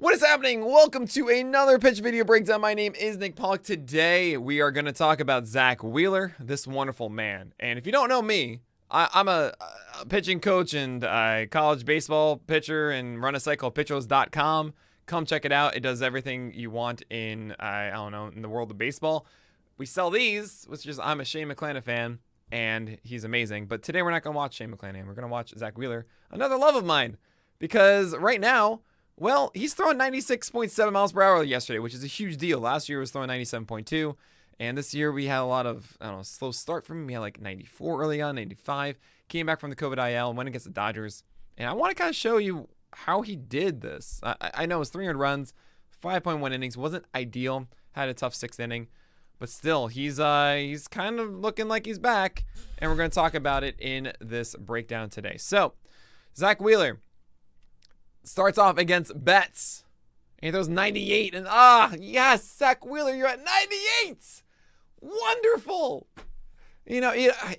What is happening? Welcome to another pitch video breakdown. My name is Nick Pollack. Today, we are going to talk about Zack Wheeler, this wonderful man. And if you don't know me, I'm a pitching coach and a college baseball pitcher and run a site called pitcherlist.com. Come check it out. It does everything you want in, I don't know, in the world of baseball. We sell these, which is, I'm a Shane McClanahan fan, and he's amazing. But today, we're not going to watch Shane McClanahan. We're going to watch Zack Wheeler, another love of mine. Because right now, well, he's throwing 96.7 miles per hour yesterday, which is a huge deal. Last year, he was throwing 97.2. And this year, we had a lot of, I don't know, slow start from him. We had like 94 early on, 95. Came back from the COVID IL and went against the Dodgers. And I want to kind of show you how he did this. I know it was 300 runs, 5.1 innings. Wasn't ideal. Had a tough sixth inning. But still, he's kind of looking like he's back. And we're going to talk about it in this breakdown today. So, Zack Wheeler starts off against Betts. And he throws 98. And yes, Zack Wheeler, you're at 98. Wonderful. You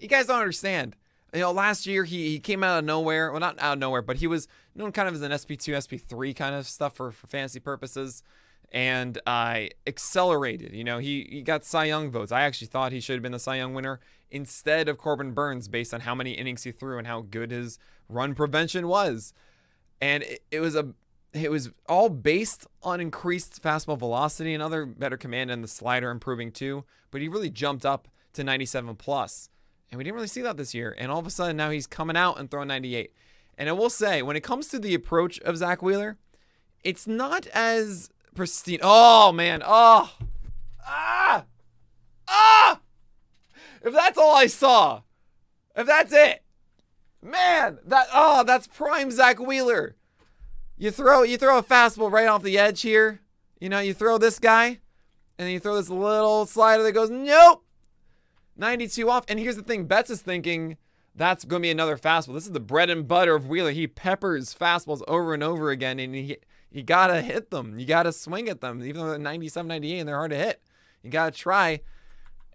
guys don't understand. Last year he came out of nowhere. Well, not out of nowhere, but he was known kind of as an SP2, SP3 kind of stuff for fantasy purposes. And accelerated. He got Cy Young votes. I actually thought he should have been the Cy Young winner instead of Corbin Burns based on how many innings he threw and how good his run prevention was. And it was all based on increased fastball velocity and other better command and the slider improving too. But he really jumped up to 97 plus. And we didn't really see that this year. And all of a sudden now he's coming out and throwing 98. And I will say, when it comes to the approach of Zack Wheeler, it's not as pristine. Oh, man. If that's all I saw, if that's it, man, that's prime Zack Wheeler. You throw a fastball right off the edge here. You throw this guy, and then you throw this little slider that goes, nope. 92 off. And here's the thing, Betts is thinking that's going to be another fastball. This is the bread and butter of Wheeler. He peppers fastballs over and over again, and you got to hit them. You got to swing at them, even though they're 97, 98, and they're hard to hit. You got to try.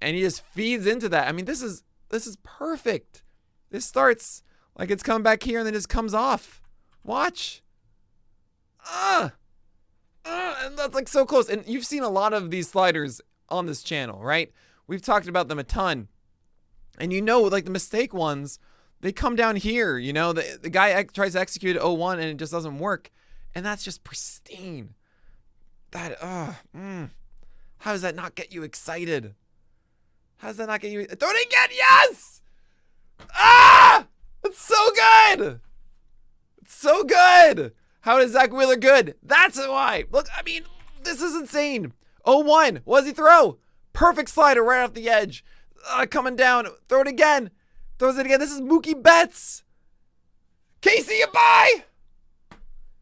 And he just feeds into that. I mean, this is perfect. This starts like it's coming back here and then just comes off. Watch. And that's like so close. And you've seen a lot of these sliders on this channel, right? We've talked about them a ton. And like the mistake ones, they come down here. The guy tries to execute 0-1 and it just doesn't work. And that's just pristine. How does that not get you excited? How does that not get you? Throw it again, yes! It's so good! It's so good! How is Zack Wheeler good? That's why. Look, I mean, this is insane. 0-1. What does he throw? Perfect slider right off the edge. Coming down. Throw it again. Throws it again. This is Mookie Betts. Casey, you buy.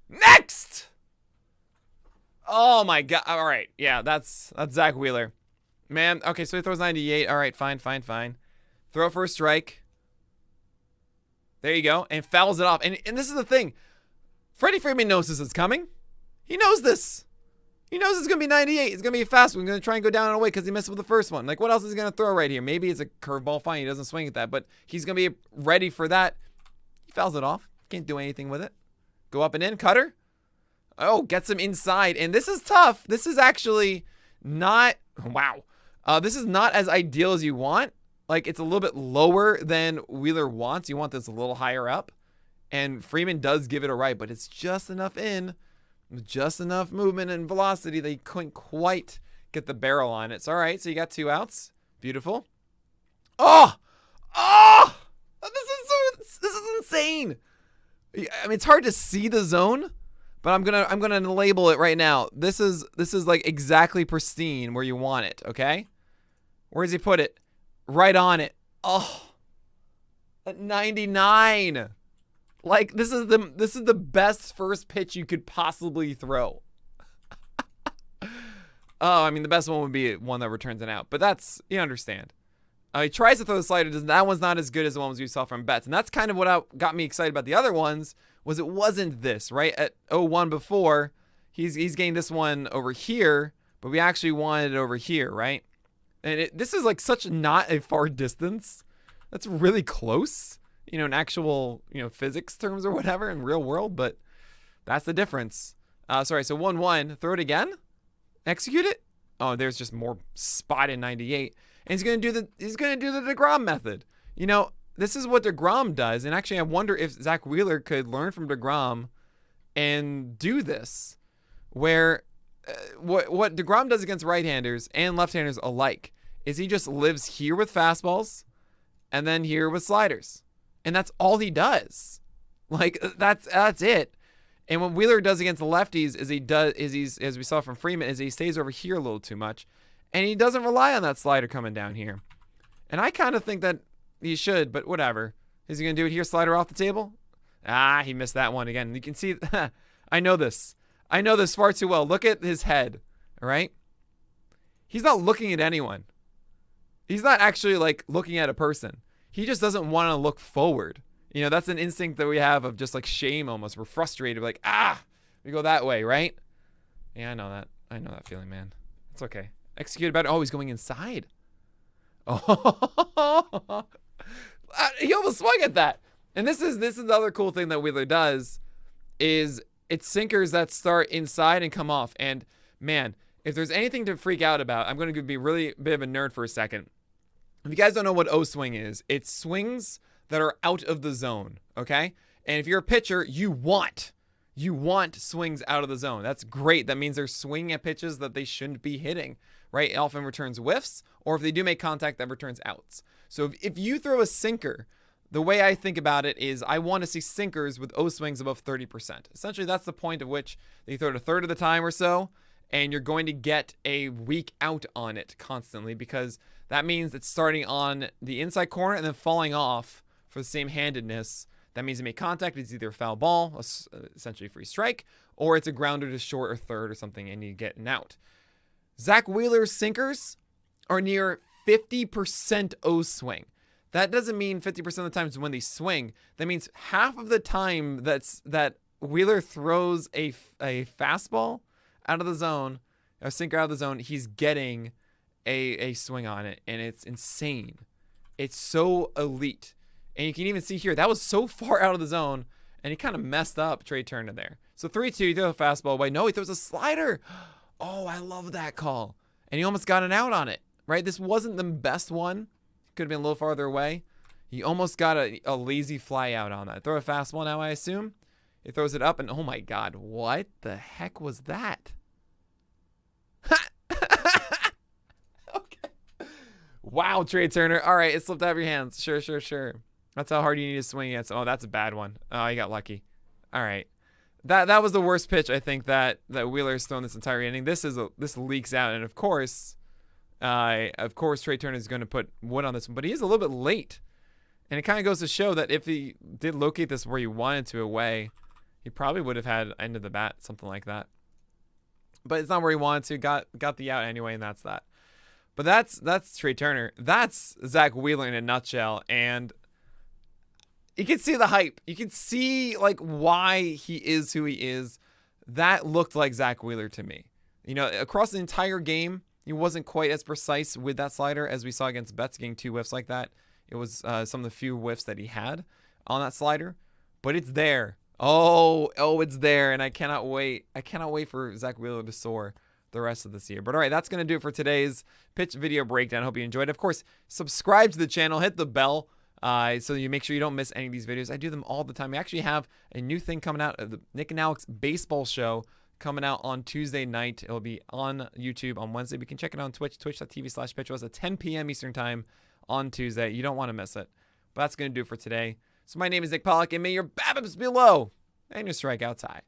Next. Oh my God. All right. Yeah, that's Zack Wheeler. Man, okay, so he throws 98. All right, fine. Throw it for a strike. There you go. And fouls it off. And this is the thing. Freddie Freeman knows this is coming. He knows this. He knows it's going to be 98. It's going to be a fast one. He's going to try and go down and away because he missed with the first one. Like, what else is he going to throw right here? Maybe it's a curveball. Fine, he doesn't swing at that. But he's going to be ready for that. He fouls it off. Can't do anything with it. Go up and in. Cutter. Oh, gets him inside. And this is tough. This is actually not... Wow. This is not as ideal as you want. Like, it's a little bit lower than Wheeler wants. You want this a little higher up. And Freeman does give it a right, but it's just enough in, just enough movement and velocity that he couldn't quite get the barrel on it. It's all right. So you got 2 outs. Beautiful. Oh! This is insane. I mean, it's hard to see the zone, but I'm gonna label it right now. This is like exactly pristine where you want it. Okay. Where does he put it? Right on it. Oh, at 99. Like, this is the best first pitch you could possibly throw. I mean, the best one would be one that returns an out, but that's, you understand. He tries to throw the slider. That one's not as good as the ones we saw from Betts, and that's kind of what got me excited about the other ones. Was it wasn't this right at 0-1 before? He's getting this one over here, but we actually wanted it over here, right? And this is like such not a far distance. That's really close, in actual, physics terms or whatever in real world. But that's the difference. Sorry, so 1-1. Throw it again. Execute it. Oh, there's just more spot in 98. And he's gonna do the deGrom method. You know, this is what deGrom does. And actually, I wonder if Zack Wheeler could learn from deGrom and do this, where what deGrom does against right-handers and left-handers alike is he just lives here with fastballs and then here with sliders, and that's all he does. Like that's it. And what Wheeler does against the lefties is as we saw from Freeman, is he stays over here a little too much, and he doesn't rely on that slider coming down here. And I kind of think that he should, but whatever. Is he gonna do it here? Slider off the table? Ah, he missed that one again. You can see, I know this far too well. Look at his head, all right? He's not looking at anyone. He's not actually like looking at a person. He just doesn't want to look forward. You know, that's an instinct that we have of just like shame almost. We're frustrated. We're like, we go that way, right? Yeah, I know that. I know that feeling, man. It's okay. Execute better. Oh, he's going inside. Oh, he almost swung at that. And this is the other cool thing that Wheeler does is it's sinkers that start inside and come off. And man, if there's anything to freak out about, I'm going to be really a bit of a nerd for a second. If you guys don't know what O swing is, it's swings that are out of the zone, okay? And if you're a pitcher, you want swings out of the zone. That's great. That means they're swinging at pitches that they shouldn't be hitting, right? It often returns whiffs, or if they do make contact, that returns outs. So if you throw a sinker, the way I think about it is I want to see sinkers with O swings above 30%. Essentially, that's the point of which they throw it a third of the time or so, and you're going to get a weak out on it constantly, because that means it's starting on the inside corner and then falling off for the same handedness. That means it made contact. It's either a foul ball, essentially free strike, or it's a grounder to short or third or something, and you get an out. Zack Wheeler's sinkers are near 50% O swing. That doesn't mean 50% of the times when they swing. That means half of the time that Wheeler throws a fastball out of the zone, a sinker out of the zone, he's getting a swing on it, and it's insane. It's so elite. And you can even see here, that was so far out of the zone, and he kind of messed up Trey Turner there. So 3-2, he throws a fastball away. No, he throws a slider. Oh, I love that call. And he almost got an out on it, right? This wasn't the best one. Could have been a little farther away. He almost got a lazy fly out on that. Throw a fastball now, I assume. He throws it up, and oh my God, what the heck was that? Okay. Wow, Trey Turner. All right, it slipped out of your hands. Sure. That's how hard you need to swing against. Oh, that's a bad one. Oh, you got lucky. All right. That was the worst pitch, I think, that Wheeler's thrown this entire inning. This leaks out, and of course, Trey Turner is going to put wood on this one, but he is a little bit late. And it kind of goes to show that if he did locate this where he wanted to away, he probably would have had end of the bat, something like that. But it's not where he wanted to. Got the out anyway, and that's that. But that's Trey Turner. That's Zack Wheeler in a nutshell. And you can see the hype. You can see like why he is who he is. That looked like Zack Wheeler to me. You know, across the entire game, he wasn't quite as precise with that slider as we saw against Betts, getting 2 whiffs like that. It was some of the few whiffs that he had on that slider, but it's there. Oh, it's there, and I cannot wait. I cannot wait for Zack Wheeler to soar the rest of this year. But all right, that's going to do it for today's pitch video breakdown. Hope you enjoyed. Of course, subscribe to the channel, hit the bell, so you make sure you don't miss any of these videos. I do them all the time. We actually have a new thing coming out of the Nick and Alex baseball show coming out on Tuesday night. It'll be on YouTube on Wednesday. We can check it out on Twitch, twitch.tv/pitchwest at 10 p.m. Eastern time on Tuesday. You don't want to miss it. But that's going to do it for today. So my name is Nick Pollack, and may your BABIPs be low and your strikeouts high.